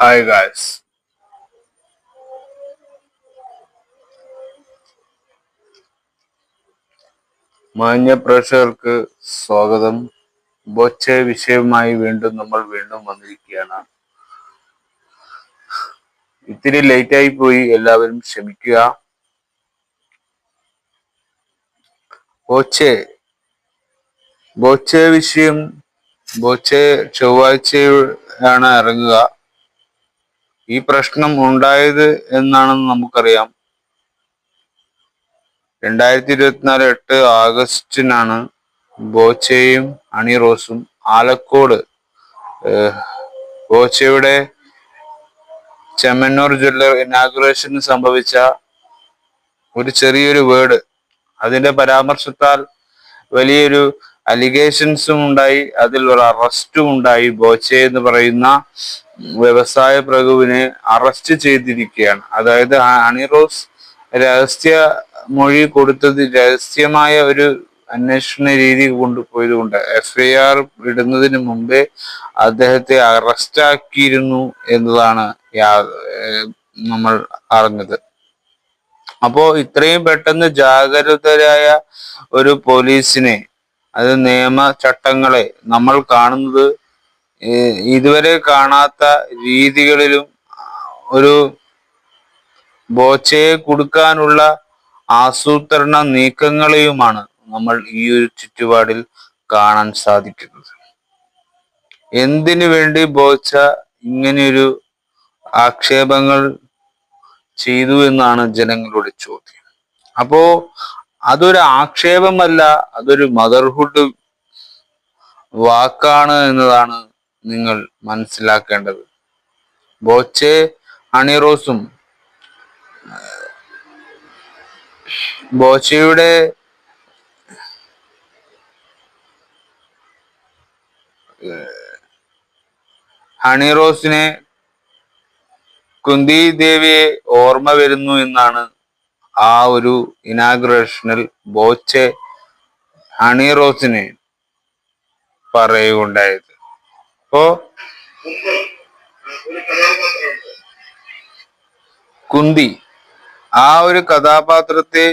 Hi guys. മാന്യ പ്രേക്ഷകർക്ക് സ്വാഗതം. ബോച്ചെ വിഷയവുമായി വീണ്ടും വന്നിരിക്കുകയാണ്. ഇത്തിരി ലേറ്റായി പോയി, എല്ലാവരും ക്ഷമിക്കുക. ബോച്ചെ വിഷയം ചൊവ്വാഴ്ചയാണ് ഇറങ്ങുക. ഈ പ്രശ്നം ഉണ്ടായത് എന്നാണെന്ന് നമുക്കറിയാം. 2024 8 ആഗസ്റ്റിനാണ് ബോച്ചയും ഹണി റോസും ആലക്കോട് ബോച്ചയുടെ ചെമ്മന്നൂർ ജ്വല്ലർ ഇനാഗുറേഷന് സംഭവിച്ച ഒരു ചെറിയൊരു വേർഡ്, അതിന്റെ പരാമർശത്താൽ വലിയൊരു അലിഗേഷൻസും ഉണ്ടായി, അതിൽ ഒരു അറസ്റ്റും ഉണ്ടായി. ബോച്ചെ എന്ന് പറയുന്ന വ്യവസായ പ്രഭുവിനെ അറസ്റ്റ് ചെയ്തിരിക്കുകയാണ്. അതായത് ഹണി റോസ് രഹസ്യ മൊഴി കൊടുത്തത് രഹസ്യമായ ഒരു അന്വേഷണ രീതി കൊണ്ടുപോയതുകൊണ്ട് FIR ഇടുന്നതിന് മുമ്പേ അദ്ദേഹത്തെ അറസ്റ്റ് ആക്കിയിരുന്നു എന്നതാണ് നമ്മൾ അറിഞ്ഞത്. അപ്പോ ഇത്രയും പെട്ടെന്ന് ജാഗരൂകരായ ഒരു പോലീസിനെ, അത് നിയമ ചട്ടങ്ങളെ നമ്മൾ കാണുന്നത് ഇതുവരെ കാണാത്ത രീതികളിലും ഒരു ബോച്ചയെ കൊടുക്കാനുള്ള ആസൂത്രണ നീക്കങ്ങളെയുമാണ് നമ്മൾ ഈ ഒരു ചുറ്റുപാടിൽ കാണാൻ സാധിക്കുന്നത്. എന്തിനു വേണ്ടി ബോച്ച ഇങ്ങനെയൊരു ആക്ഷേപങ്ങൾ ചെയ്തു എന്നാണ് ജനങ്ങളുടെ ചോദ്യം. അപ്പോ അതൊരു ആക്ഷേപമല്ല, അതൊരു മദർഹുഡ് വാക്കാണ് എന്നതാണ് നിങ്ങൾ മനസ്സിലാക്കേണ്ടത്. ബോച്ചെ ഹണി റോസും ബോച്ചയുടെ ഹണി റോസിനെ കുന്തി ദേവിയെ ഓർമ്മ വരുന്നു എന്നാണ് ആ ഒരു ഇനാഗുറേഷനിൽ ബോച്ചെ ഹണി റോസിനെ പറയുകയുണ്ടായത്. അപ്പോ കുന്തി ആ ഒരു കഥാപാത്രത്തെ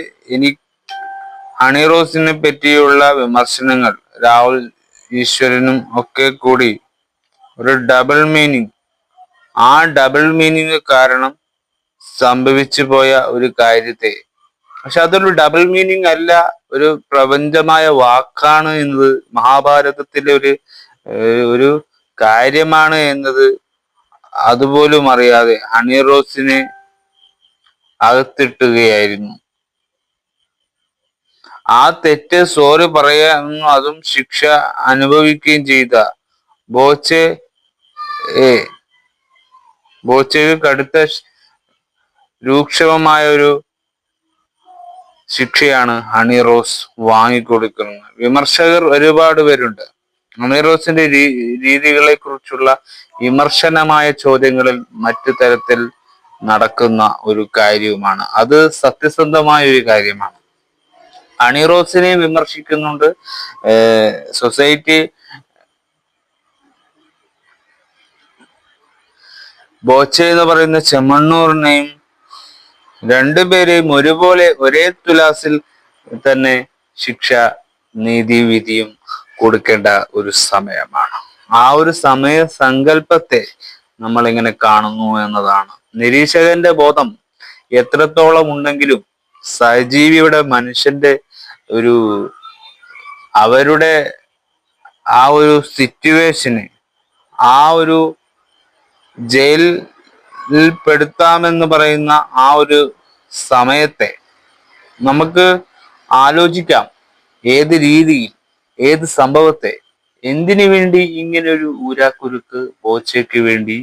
ഹണി റോസിനെ പറ്റിയുള്ള വിമർശനങ്ങൾ രാഹുൽ ഈശ്വരനും ഒക്കെ കൂടി ഒരു ഡബിൾ മീനിങ്, ആ ഡബിൾ മീനിങ് കാരണം സംഭവിച്ചു പോയ ഒരു കാര്യത്തെ, പക്ഷെ അതൊരു ഡബിൾ മീനിങ് അല്ല, ഒരു പ്രപഞ്ചമായ വാക്കാണ് എന്നത്, മഹാഭാരതത്തിലെ ഒരു കാര്യമാണ് എന്നത് അതുപോലും അറിയാതെ ഹണി റോസിനെ അകത്തിട്ടുകയായിരുന്നു. ആ തെറ്റ് സോറി പറയാനും അതും ശിക്ഷ അനുഭവിക്കുകയും ചെയ്ത ബോച്ചയ്ക്ക് കടുത്ത രൂക്ഷമായ ഒരു ശിക്ഷയാണ് ഹണി റോസ് വാങ്ങിക്കൊടുക്കുന്നത്. വിമർശകർ ഒരുപാട് പേരുണ്ട്. ഹണി റോസിന്റെ രീതികളെ കുറിച്ചുള്ള വിമർശനമായ ചോദ്യങ്ങളിൽ മറ്റു തരത്തിൽ നടക്കുന്ന ഒരു കാര്യവുമാണ്. അത് സത്യസന്ധമായ ഒരു കാര്യമാണ്. ഹണി റോസിനെ വിമർശിക്കുന്നുണ്ട് സൊസൈറ്റി. ബോച്ചെ എന്ന് പറയുന്ന ചെമ്മണ്ണൂറിനെയും രണ്ടുപേരെയും ഒരുപോലെ ഒരേ തുലാസിൽ തന്നെ ശിക്ഷ നീതി വിധിയും കൊടുക്കേണ്ട ഒരു സമയമാണ്. ആ ഒരു സമയ സങ്കല്പത്തെ നമ്മൾ ഇങ്ങനെ കാണുന്നു എന്നതാണ്. നിരീക്ഷകന്റെ ബോധം എത്രത്തോളം ഉണ്ടെങ്കിലും സഹജീവിയുടെ മനുഷ്യന്റെ അവരുടെ ആ ഒരു സിറ്റുവേഷന്, ആ ഒരു ജയിലിൽ പെടുത്താമെന്ന് പറയുന്ന ആ ഒരു സമയത്തെ നമുക്ക് ആലോചിക്കാം. ഏത് രീതിയിൽ, ഏത് സംഭവത്തെ, എന്തിനു വേണ്ടി ഇങ്ങനെ ഒരു ഊരാക്കുരുക്ക് ബോച്ചയ്ക്ക് വേണ്ടി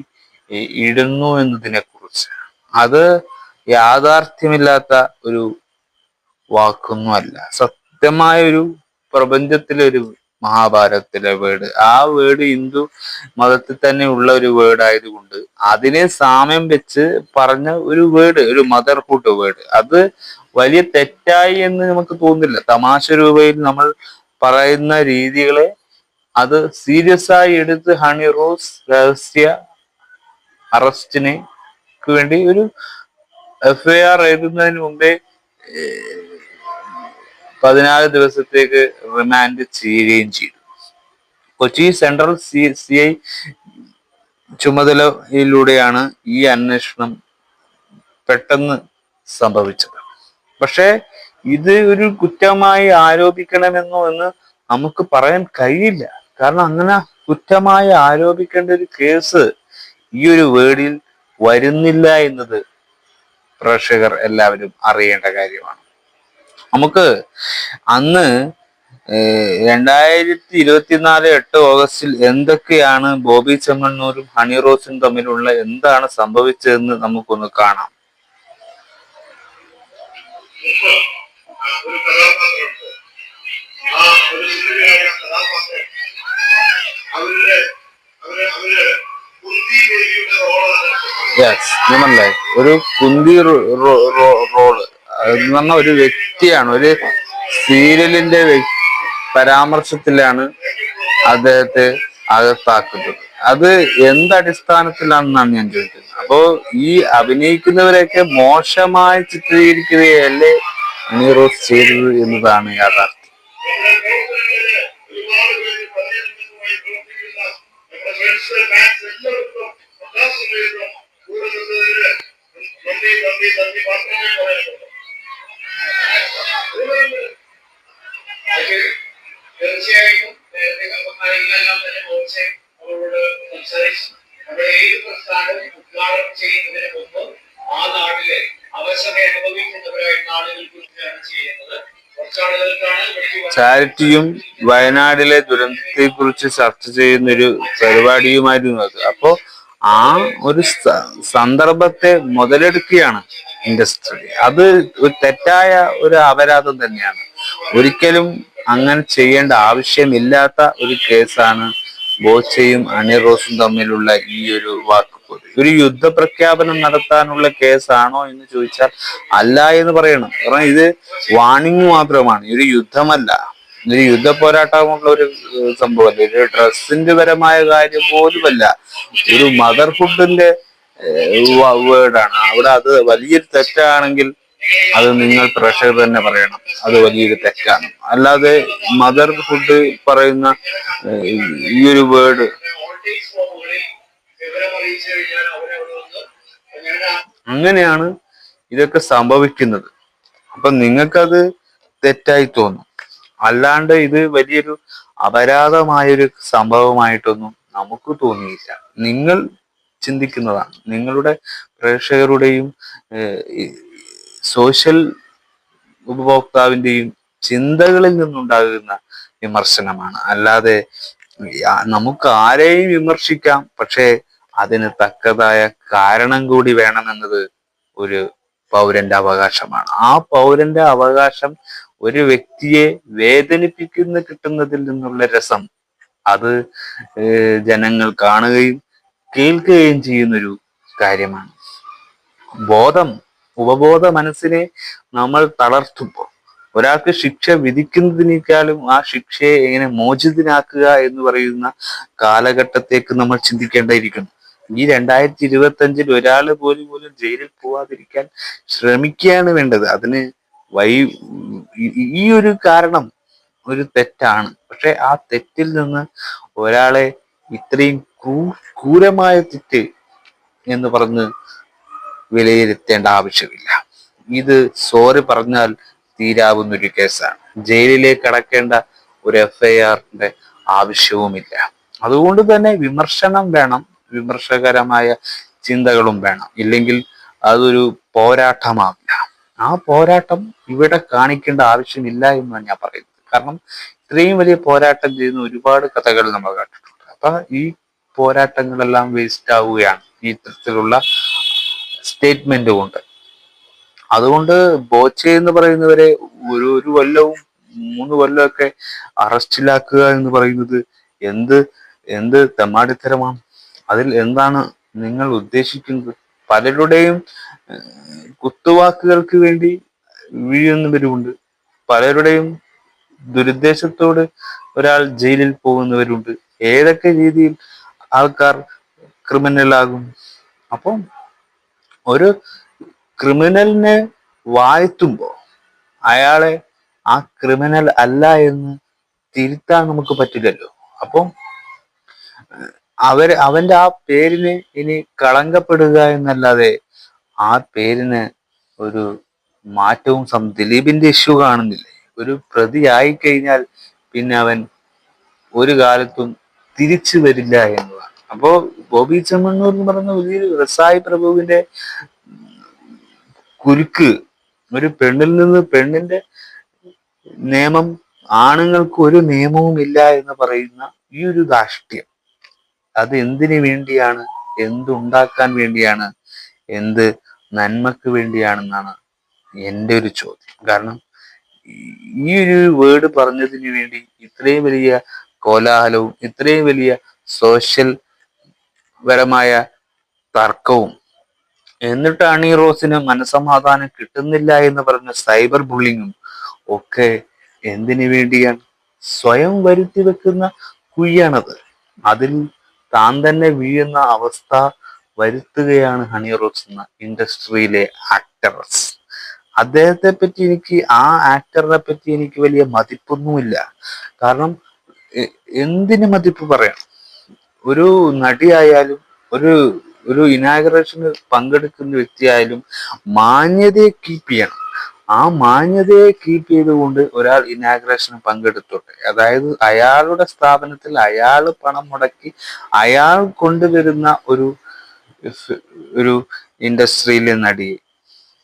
ഇടുന്നു എന്നതിനെ കുറിച്ച്. അത് യാഥാർത്ഥ്യമില്ലാത്ത ഒരു വാക്കൊന്നുമല്ല, സത്യമായ ഒരു പ്രപഞ്ചത്തിലെ ഒരു മഹാഭാരതത്തിലെ വേർഡ്. ആ വേർഡ് ഹിന്ദു മതത്തിൽ തന്നെ ഉള്ള ഒരു വേർഡ് ആയതുകൊണ്ട് അതിനെ സാമ്യം വെച്ച് പറഞ്ഞ ഒരു വേർഡ്, ഒരു മദർഹുഡ് വേർഡ്, അത് വലിയ തെറ്റായി എന്ന് നമുക്ക് തോന്നുന്നില്ല. തമാശ രൂപയിൽ നമ്മൾ പറയുന്ന രീതികളെ അത് സീരിയസ് ആയി എടുത്ത് ഹണി റോസ് രഹസ്യ അറസ്റ്റിന് വേണ്ടി ഒരു FIR എഴുതുന്നതിന് മുമ്പേ 14 ദിവസത്തേക്ക് റിമാൻഡ് ചെയ്യുകയും ചെയ്തു. കൊച്ചി സെൻട്രൽ CI ചുമതലയിലൂടെയാണ് ഈ അന്വേഷണം പെട്ടെന്ന് സംഭവിച്ചത്. പക്ഷെ ഇത് ഒരു കുറ്റമായി ആരോപിക്കണമെന്നോ എന്ന് നമുക്ക് പറയാൻ കഴിയില്ല. കാരണം അങ്ങനെ കുറ്റമായി ആരോപിക്കേണ്ട ഒരു കേസ് ഈ ഒരു വേർഡിൽ വരുന്നില്ല എന്നത് പ്രേക്ഷകർ എല്ലാവരും അറിയേണ്ട കാര്യമാണ്. നമുക്ക് അന്ന് 2024 8 ഓഗസ്റ്റിൽ എന്തൊക്കെയാണ് ബോബി ചെമ്മണ്ണൂരും ഹണി റോസും തമ്മിലുള്ള എന്താണ് സംഭവിച്ചതെന്ന് നമുക്കൊന്ന് കാണാം. ഒരു കുന്തി റോള് എന്ന് പറഞ്ഞ ഒരു വ്യക്തിയാണ്, ഒരു സീരിയലിന്റെ പരാമർശത്തിലാണ് അദ്ദേഹത്തെ അകത്താക്കുന്നത്. അത് എന്തടിസ്ഥാനത്തിലാണെന്നാണ് ഞാൻ ചോദിക്കുന്നത്. അപ്പോ ഈ അഭിനയിക്കുന്നവരെയൊക്കെ മോശമായി ചിത്രീകരിക്കുകയല്ലേ ഹണി റോസ് ചെയ്തത് എന്നതാണ് യാഥാർത്ഥ്യം. തീർച്ചയായിട്ടും അവരോട് സംസാരിച്ചു. നമ്മുടെ ഏത് പ്രസ്ഥാനം ഉദ്ഘാടനം ചെയ്യുന്നതിന് മുമ്പ് ആ നാട്ടിലെ അവശത അനുഭവിക്കുന്നവരായിട്ടുള്ള ആളുകൾക്കാണ് ചെയ്യുന്നത്. ചാരിറ്റിയും വയനാടിലെ ദുരന്തത്തെ കുറിച്ച് ചർച്ച ചെയ്യുന്നൊരു പരിപാടിയുമായിരുന്നു അത്. അപ്പോ ആ ഒരു സന്ദർഭത്തെ മുതലെടുക്കുകയാണ് ഇൻഡസ്ട്രി. അത് ഒരു തെറ്റായ ഒരു അപരാധം തന്നെയാണ്. ഒരിക്കലും അങ്ങനെ ചെയ്യേണ്ട ആവശ്യമില്ലാത്ത ഒരു കേസാണ് ബോച്ചയും ഹണി റോസും തമ്മിലുള്ള ഈ ഒരു വാക്കുപോര്. ഒരു യുദ്ധപ്രഖ്യാപനം നടത്താനുള്ള കേസാണോ എന്ന് ചോദിച്ചാൽ അല്ല എന്ന് പറയണം. കാരണം ഇത് വാണിംഗ് മാത്രമാണ്, ഒരു യുദ്ധമല്ല, ഒരു യുദ്ധ പോരാട്ടമുള്ള ഒരു സംഭവമല്ല, ഒരു ഡ്രസ്സിന്റെ പരമായ കാര്യം പോലുമല്ല, ഒരു മദർഹുഡിന്റെ വേർഡാണ് അവിടെ. അത് വലിയൊരു തെറ്റാണെങ്കിൽ അത് നിങ്ങൾ പ്രേക്ഷകർ തന്നെ പറയണം, അത് വലിയൊരു തെറ്റാണ്. അല്ലാതെ മദർഹുഡ് പറയുന്ന ഈ ഒരു വേർഡ് അങ്ങനെയാണ് ഇതൊക്കെ സംഭവിക്കുന്നത്. അപ്പൊ നിങ്ങൾക്കത് തെറ്റായി തോന്നും, അല്ലാണ്ട് ഇത് വലിയൊരു അപരാധമായൊരു സംഭവമായിട്ടൊന്നും നമുക്ക് തോന്നിയില്ല. നിങ്ങൾ ചിന്തിക്കുന്നതാണ്, നിങ്ങളുടെ പ്രേക്ഷകരുടെയും സോഷ്യൽ ഉപഭോക്താവിന്റെയും ചിന്തകളിൽ നിന്നുണ്ടാകുന്ന വിമർശനമാണ്. അല്ലാതെ നമുക്ക് ആരെയും വിമർശിക്കാം, പക്ഷേ അതിന് തക്കതായ കാരണം കൂടി വേണമെന്നത് ഒരു പൗരന്റെ അവകാശമാണ്. ആ പൗരന്റെ അവകാശം ഒരു വ്യക്തിയെ വേദനിപ്പിക്കുന്ന കിട്ടുന്നതിൽ നിന്നുള്ള രസം അത് ജനങ്ങൾ കാണുകയും കേൾക്കുകയും ചെയ്യുന്നൊരു കാര്യമാണ്. ഉപബോധ മനസ്സിനെ നമ്മൾ തളർത്തുമ്പോൾ ഒരാൾക്ക് ശിക്ഷ വിധിക്കുന്നതിനേക്കാളും ആ ശിക്ഷയെ എങ്ങനെ മോചിതനാക്കുക എന്ന് പറയുന്ന കാലഘട്ടത്തേക്ക് നമ്മൾ ചിന്തിക്കേണ്ടിയിരിക്കുന്നു. ഈ 2025 ഒരാള് പോലും ജയിലിൽ പോവാതിരിക്കാൻ ശ്രമിക്കുകയാണ് വേണ്ടത്. അതിന് ഈ ഒരു കാരണം ഒരു തെറ്റാണ്. പക്ഷെ ആ തെറ്റിൽ നിന്ന് ഒരാളെ ഇത്രയും ക്രൂരമായ തെറ്റ് എന്ന് പറഞ്ഞ് വിലയിരുത്തേണ്ട ആവശ്യമില്ല. ഇത് സോറി പറഞ്ഞാൽ തീരാവുന്നൊരു കേസാണ്. ജയിലിലേക്ക് അടക്കേണ്ട ഒരു FIRന്റെ ആവശ്യവുമില്ല. അതുകൊണ്ട് തന്നെ വിമർശനം വേണം, വിമർശകരമായ ചിന്തകളും വേണം. ഇല്ലെങ്കിൽ അതൊരു പോരാട്ടമാവില്ല. ആ പോരാട്ടം ഇവിടെ കാണിക്കേണ്ട ആവശ്യമില്ല എന്നാണ് ഞാൻ പറയുന്നത്. കാരണം ഇത്രയും വലിയ പോരാട്ടം ചെയ്യുന്ന ഒരുപാട് കഥകൾ നമ്മൾ കണ്ടിട്ടുണ്ട്. അപ്പൊ ഈ പോരാട്ടങ്ങളെല്ലാം വേസ്റ്റ് ആവുകയാണ് ഈ തരത്തിലുള്ള സ്റ്റേറ്റ്മെന്റ് കൊണ്ട്. അതുകൊണ്ട് ബോച്ചെ എന്ന് പറയുന്നവരെ ഒരു കൊല്ലവും 3 കൊല്ലമൊക്കെ അറസ്റ്റിലാക്കുക എന്ന് പറയുന്നത് എന്ത് തെമ്മാടിത്തരമാണ്. അതിൽ എന്താണ് നിങ്ങൾ ഉദ്ദേശിക്കുന്നത്? പലരുടെയും കുത്തുവാക്കുകൾക്ക് വേണ്ടി വീഴുന്നവരുമുണ്ട്, പലരുടെയും ദുരുദ്ദേശത്തോട് ഒരാൾ ജയിലിൽ പോകുന്നവരുണ്ട്. ഏതൊക്കെ രീതിയിൽ ആൾക്കാർ ക്രിമിനലാകും? അപ്പം ഒരു ക്രിമിനലിനെ വാഴ്ത്തുമ്പോ അയാളെ ആ ക്രിമിനൽ അല്ല എന്ന് തിരുത്താൻ നമുക്ക് പറ്റില്ലല്ലോ. അപ്പം അവന്റെ ആ പേരിന് ഇനി കളങ്കപ്പെടുക എന്നല്ലാതെ ആ പേരിന് ഒരു മാറ്റവും ദിലീപിന്റെ ഇഷ്യൂ കാണുന്നില്ലേ? ഒരു പ്രതി ആയിക്കഴിഞ്ഞാൽ പിന്നെ അവൻ ഒരു കാലത്തും തിരിച്ചു വരില്ല എന്നതാണ്. അപ്പോ ബോബി ചെമ്മണ്ണൂർ എന്ന് പറയുന്ന വലിയൊരു വ്യവസായ പ്രഭുവിന്റെ കുരുക്ക്, ഒരു പെണ്ണിൽ നിന്ന് പെണ്ണിന്റെ നിയമം, ആണുങ്ങൾക്ക് ഒരു നിയമവും ഇല്ല എന്ന് പറയുന്ന ഈ ഒരു ധാർഷ്ട്യം, അത് എന്തിനു വേണ്ടിയാണ്? എന്തുണ്ടാക്കാൻ വേണ്ടിയാണ്? എന്ത് നന്മക്ക് വേണ്ടിയാണെന്നാണ് എൻ്റെ ഒരു ചോദ്യം. കാരണം ഈ ഒരു വേർഡ് പറഞ്ഞതിന് വേണ്ടി ഇത്രയും വലിയ കോലാഹലവും ഇത്രയും വലിയ സോഷ്യൽ പരമായ തർക്കവും, എന്നിട്ടാണ് ഈ റോസിന് മനസമാധാനം കിട്ടുന്നില്ല എന്ന് പറഞ്ഞ സൈബർ ബുള്ളിങ്ങും ഒക്കെ എന്തിനു വേണ്ടിയാണ്? സ്വയം വരുത്തി വെക്കുന്ന കുഴിയാണത്. അതിൽ താൻ തന്നെ വീഴുന്ന അവസ്ഥ വരുത്തുകയാണ് ഹണി റോസ് എന്ന ഇൻഡസ്ട്രിയിലെ ആക്ടറസ്. അദ്ദേഹത്തെ പറ്റി എനിക്ക്, ആ ആക്ടറിനെ പറ്റി എനിക്ക് വലിയ മതിപ്പൊന്നുമില്ല. കാരണം എന്തിന് മതിപ്പ് പറയാം? ഒരു നടിയായാലും ഒരു ഒരു ഇനാഗറേഷന് പങ്കെടുക്കുന്ന വ്യക്തിയായാലും മാന്യതയെ കീപ്പ് ചെയ്യണം. ആ മാന്യതയെ കീപ്പ് ചെയ്തുകൊണ്ട് ഒരാൾ ഇനാഗ്രേഷന് പങ്കെടുത്തോട്ടെ. അതായത് അയാളുടെ സ്ഥാപനത്തിൽ അയാൾ പണം മുടക്കി അയാൾ കൊണ്ടുവരുന്ന ഒരു ഇൻഡസ്ട്രിയിലെ നടിയെ.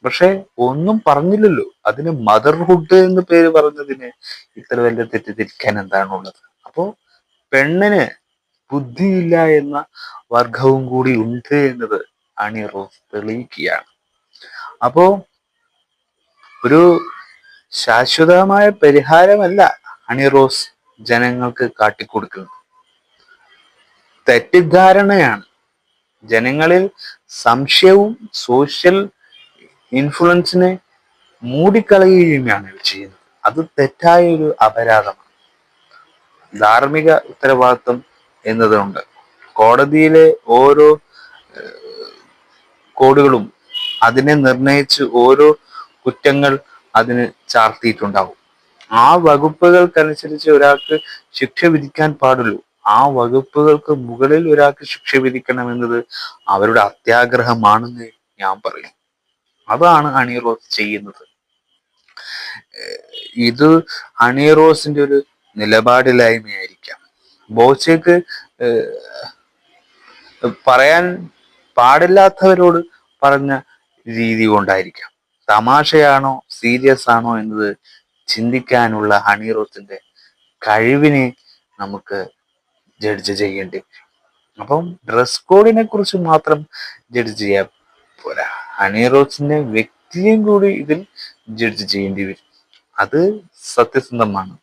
പക്ഷെ ഒന്നും പറഞ്ഞില്ലല്ലോ. അതിന് മദർഹുഡ് എന്ന് പേര് പറഞ്ഞതിന് ഇത്ര വലിയ തെറ്റിദ്ധരിക്കാൻ എന്താണുള്ളത്? അപ്പോ പെണ്ണിന് ബുദ്ധിയില്ല എന്ന വർഗവും കൂടി ഉണ്ട് എന്നത് ഹണി റോസ് തെളിയിക്കുകയാണ്. അപ്പോ ഒരു ശാശ്വതമായ പരിഹാരമല്ല ഹണി റോസ് ജനങ്ങൾക്ക് കാട്ടിക്കൊടുക്കുന്നത്. തെറ്റിദ്ധാരണയാണ്. ജനങ്ങളിൽ സംശയവും സോഷ്യൽ ഇൻഫ്ലുവൻസിനെ മൂടിക്കളയുകയുമാണ് ചെയ്യുന്നത്. അത് തെറ്റായ ഒരു അപരാധമാണ്. ധാർമ്മിക ഉത്തരവാദിത്വം എന്നതുണ്ട്. കോടതിയിലെ ഓരോ കോഡുകളും അതിനെ നിർണയിച്ച് ഓരോ കുറ്റങ്ങൾ അതിന് ചാർത്തിയിട്ടുണ്ടാവും. ആ വകുപ്പുകൾക്കനുസരിച്ച് ഒരാൾക്ക് ശിക്ഷ വിധിക്കാൻ പാടുള്ളൂ. ആ വകുപ്പുകൾക്ക് മുകളിൽ ഒരാൾക്ക് ശിക്ഷ വിധിക്കണമെന്നത് അവരുടെ അത്യാഗ്രഹമാണെന്ന് ഞാൻ പറയും. അതാണ് ഹണി റോസ് ചെയ്യുന്നത്. ഇത് ഹണി റോസിന്റെ ഒരു നിലപാടില്ലായ്മയായിരിക്കാം. ബോച്ചയ്ക്ക് പറയാൻ പാടില്ലാത്തവരോട് പറഞ്ഞ രീതി കൊണ്ടായിരിക്കാം. തമാശയാണോ സീരിയസ് ആണോ എന്നത് ചിന്തിക്കാനുള്ള ഹണി റോസിന്റെ കഴിവിനെ നമുക്ക് ജഡ്ജ് ചെയ്യേണ്ടി വരും. അപ്പം ഡ്രസ് കോഡിനെ കുറിച്ച് മാത്രം ജഡ്ജ് ചെയ്യാൻ പോരാ, ഹണി റോസിന്റെ വ്യക്തിയും കൂടി ഇതിൽ ജഡ്ജ് ചെയ്യേണ്ടി വരും. അത് സത്യസന്ധമാണ്.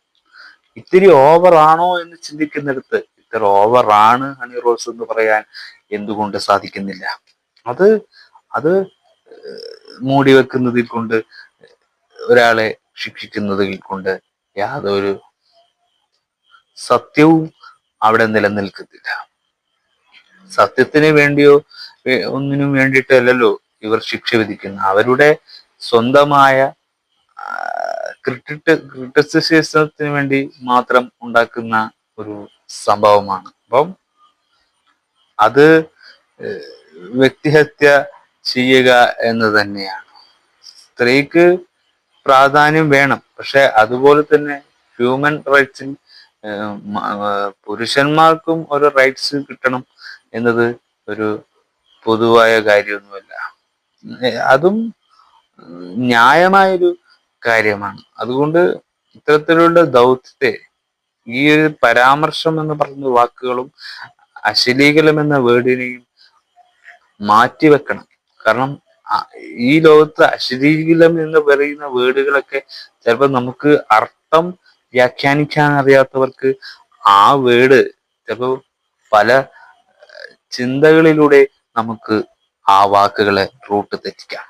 ഇത്തിരി ഓവർ ആണോ എന്ന് ചിന്തിക്കുന്നിടത്ത് ഇത്ര ഓവർ ആണ് ഹണി റോസ് എന്ന് പറയാൻ എന്തുകൊണ്ട് സാധിക്കുന്നില്ല? അത് അത് മൂടി വെക്കുന്നതിൽ കൊണ്ട്, ഒരാളെ ശിക്ഷിക്കുന്നതിൽ കൊണ്ട് യാതൊരു സത്യവും അവിടെ നിലനിൽക്കുന്നില്ല. സത്യത്തിന് വേണ്ടിയോ ഒന്നിനും വേണ്ടിയിട്ടല്ലല്ലോ ഇവർ ശിക്ഷ വിധിക്കുന്നത്. അവരുടെ സ്വന്തമായ ക്രിട്ടിസിസത്തിന് വേണ്ടി മാത്രം ഉണ്ടാക്കുന്ന ഒരു സംഭവമാണ്. അപ്പം അത് വ്യക്തിഹത്യ ചെയ്യുക എന്ന് തന്നെയാണ്. സ്ത്രീക്ക് പ്രാധാന്യം വേണം, പക്ഷെ അതുപോലെ തന്നെ ഹ്യൂമൻ റൈറ്റ്സിൽ പുരുഷന്മാർക്കും ഒരു റൈറ്റ്സ് കിട്ടണം എന്നത് ഒരു പൊതുവായ കാര്യമൊന്നുമല്ല. അതും ന്യായമായൊരു കാര്യമാണ്. അതുകൊണ്ട് ഇത്തരത്തിലുള്ള ദൗത്യത്തെ, ഈ ഒരു പരാമർശം എന്ന് പറയുന്ന വാക്കുകളും അശ്ലീലം എന്ന വേർഡിനെയും മാറ്റിവെക്കണം. കാരണം ഈ ലോകത്ത് അശ്ലീലം എന്ന് പറയുന്ന വേർഡുകളൊക്കെ ചിലപ്പോൾ നമുക്ക് അർത്ഥം വ്യാഖ്യാനിക്കാൻ അറിയാത്തവർക്ക് ആ വേർഡ് ചിലപ്പോൾ പല ചിന്തകളിലൂടെ നമുക്ക് ആ വാക്കുകളെ റൂട്ട് തെറ്റിക്കാം.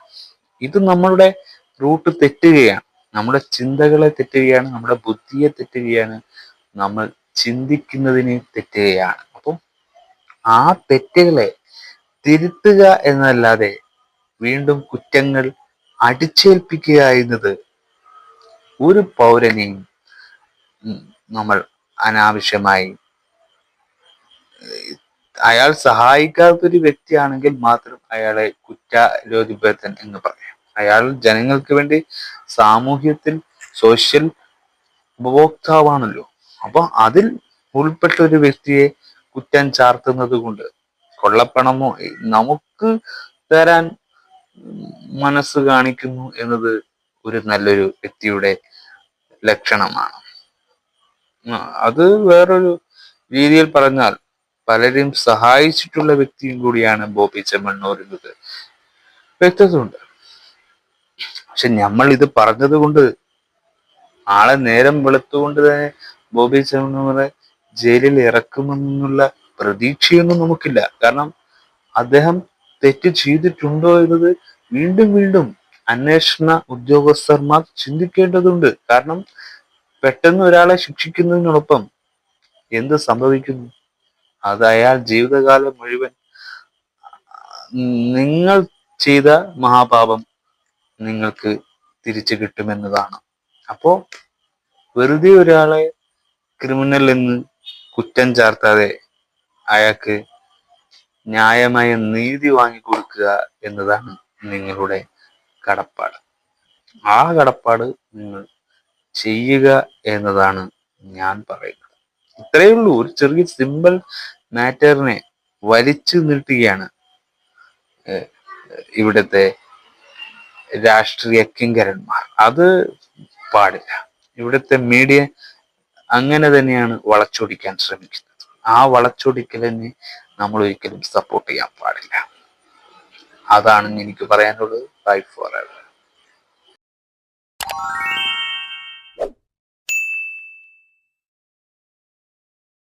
ഇത് നമ്മളുടെ റൂട്ട് തെറ്റുകയാണ്, നമ്മുടെ ചിന്തകളെ തെറ്റുകയാണ്, നമ്മുടെ ബുദ്ധിയെ തെറ്റുകയാണ്, നമ്മൾ ചിന്തിക്കുന്നതിനെ തെറ്റുകയാണ്. അപ്പം ആ തെറ്റുകളെ തിരുത്തുക എന്നല്ലാതെ വീണ്ടും കുറ്റങ്ങൾ അടിച്ചേൽപ്പിക്കുക എന്നത് ഒരു പൗരനെയും നമ്മൾ അനാവശ്യമായി, അയാൾ സഹായിക്കാത്തൊരു വ്യക്തിയാണെങ്കിൽ മാത്രം അയാളെ കുറ്റാരോപിതൻ എന്ന് പറയാം. അയാൾ ജനങ്ങൾക്ക് വേണ്ടി സാമൂഹ്യത്തിൽ സോഷ്യൽ ഉപഭോക്താവാണല്ലോ. അപ്പൊ അതിൽ ഉൾപ്പെട്ട ഒരു വ്യക്തിയെ കുറ്റം ചാർത്തുന്നത് കൊണ്ട് കൊള്ളപ്പണമോ നമുക്ക് തരാൻ മനസ്സ് കാണിക്കുന്നു എന്നത് ഒരു നല്ലൊരു വ്യക്തിയുടെ ലക്ഷണമാണ്. അത് വേറൊരു രീതിയിൽ പറഞ്ഞാൽ പലരെയും സഹായിച്ചിട്ടുള്ള വ്യക്തിയും കൂടിയാണ് ബോബി ചെമ്മണ്ണൂർ എന്നത് വ്യക്തതയുണ്ട്. പക്ഷെ നമ്മൾ ഇത് പറഞ്ഞത് കൊണ്ട് ആളെ നേരം വെളുത്തുകൊണ്ട് തന്നെ ബോബി ചെമ്മണ്ണൂരെ ജയിലിൽ ഇറക്കുമെന്നുള്ള പ്രതീക്ഷയൊന്നും നമുക്കില്ല. കാരണം അദ്ദേഹം തെറ്റ് ചെയ്തിട്ടുണ്ടോ എന്നത് വീണ്ടും വീണ്ടും അന്വേഷണ ഉദ്യോഗസ്ഥന്മാർ ചിന്തിക്കേണ്ടതുണ്ട്. കാരണം പെട്ടെന്ന് ഒരാളെ ശിക്ഷിക്കുന്നതിനോടൊപ്പം എന്ത് സംഭവിക്കുന്നു? അത് അയാൾ ജീവിതകാലം മുഴുവൻ നിങ്ങൾ ചെയ്ത മഹാപാപം നിങ്ങൾക്ക് തിരിച്ചു കിട്ടുമെന്നതാണ്. അപ്പോ വെറുതെ ഒരാളെ ക്രിമിനൽ എന്ന് കുറ്റം ചാർത്താതെ അയാൾക്ക് ന്യായമായ നീതി വാങ്ങിക്കൊടുക്കുക എന്നതാണ് നിങ്ങളുടെ കടപ്പാട്. ആ കടപ്പാട് നിങ്ങൾ ചെയ്യുക എന്നതാണ് ഞാൻ പറയുന്നത്. ഇത്രയേ ഉള്ളൂ. ഒരു ചെറിയ സിമ്പിൾ മാറ്ററിനെ വലിച്ചു നീട്ടുകയാണ് ഇവിടുത്തെ രാഷ്ട്രീയ കിങ്കരന്മാർ. അത് പാടില്ല. ഇവിടുത്തെ മീഡിയ അങ്ങനെ തന്നെയാണ് വളച്ചൊടിക്കാൻ ശ്രമിക്കുന്നത്. ആ വളച്ചൊടിക്കലിനെ നമ്മൾ ഒരിക്കലും സപ്പോർട്ട് ചെയ്യാൻ പാടില്ല. അതാണ് എനിക്ക് പറയാനുള്ളത്. Bye for ever.